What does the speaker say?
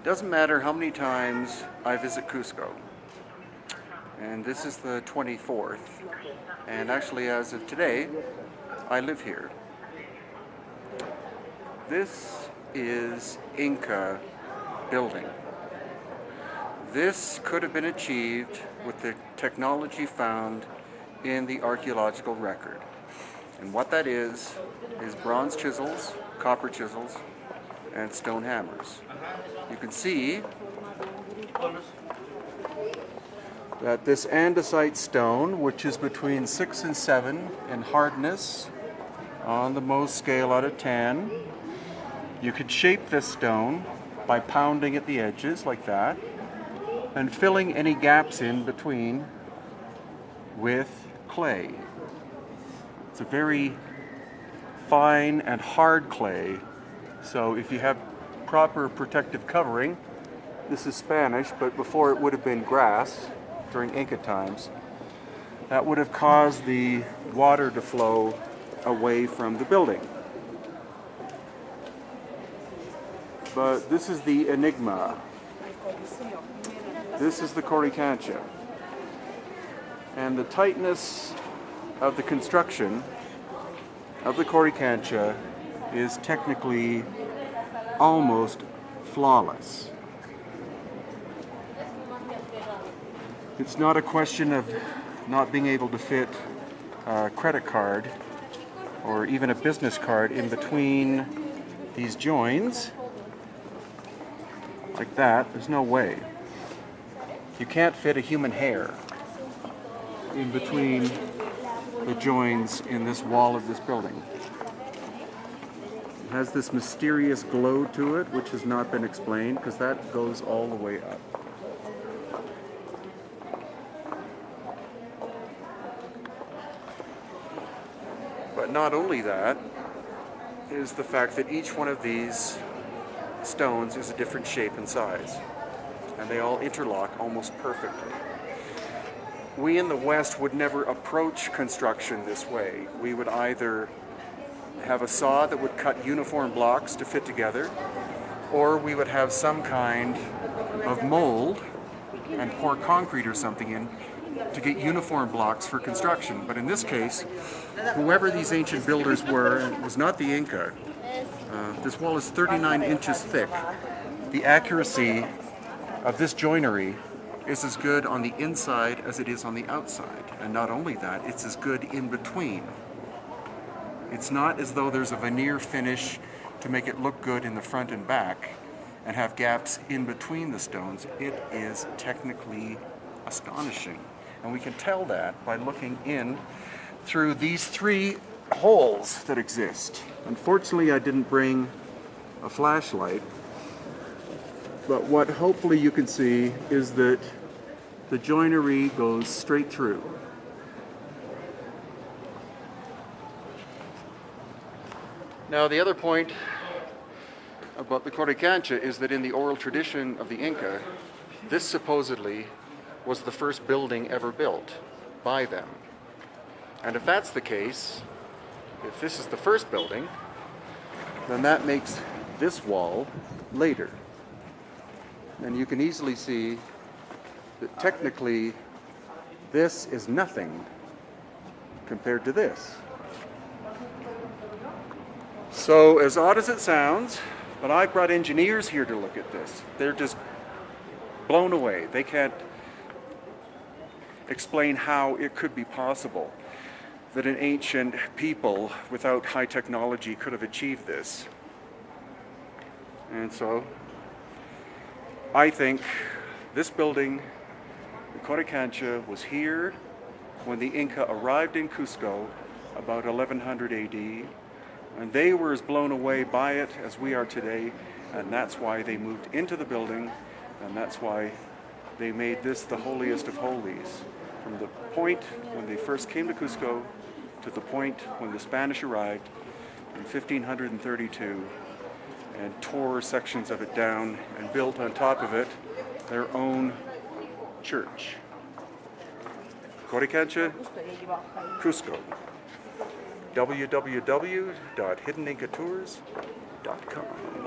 Doesn't matter how many times I visit Cusco. And this is the 24th. And actually, as of today, I live here. This is Inca building. This could have been achieved with the technology found in the archaeological record. And what that is bronze chisels, copper chisels, and stone hammers. You can see that this andesite stone, which is between 6 and 7 in hardness on the Mohs scale out of 10, you could shape this stone by pounding at the edges like that and filling any gaps in between with clay. It's a very fine and hard clay, so if you have proper protective covering, this is Spanish, but before it would have been grass during Inca times, that would have caused the water to flow away from the building. But this is the enigma. This is the Coricancha. And the tightness of the construction of the Coricancha is technically almost flawless. It's not a question of not being able to fit a credit card or even a business card in between these joins like that. There's no way. You can't fit a human hair in between the joins in this wall of this building. It has this mysterious glow to it, which has not been explained, because that goes all the way up. But not only that, is the fact that each one of these stones is a different shape and size, and they all interlock almost perfectly. We in the West would never approach construction this way. We would either have a saw that would cut uniform blocks to fit together, or we would have some kind of mold and pour concrete or something in to get uniform blocks for construction. But in this case, whoever these ancient builders were, it was not the Inca. This wall is 39 inches thick. The accuracy of this joinery is as good on the inside as it is on the outside. And not only that, it's as good in between. It's not as though there's a veneer finish to make it look good in the front and back and have gaps in between the stones. It is technically astonishing. And we can tell that by looking in through these 3 holes that exist. Unfortunately, I didn't bring a flashlight, but what hopefully you can see is that the joinery goes straight through. Now, the other point about the Coricancha is that in the oral tradition of the Inca, this supposedly was the first building ever built by them. And if that's the case, if this is the first building, then that makes this wall later. And you can easily see that technically this is nothing compared to this. So as odd as it sounds, but I brought engineers here to look at this. They're just blown away. They can't explain how it could be possible that an ancient people without high technology could have achieved this. And so I think this building, the Coricancha, was here when the Inca arrived in Cusco about 1100 AD, and they were as blown away by it as we are today, and that's why they moved into the building, and that's why they made this the holiest of holies. From the point when they first came to Cusco to the point when the Spanish arrived in 1532 and tore sections of it down and built on top of it their own church. Coricancha, Cusco. www.hiddenincatours.com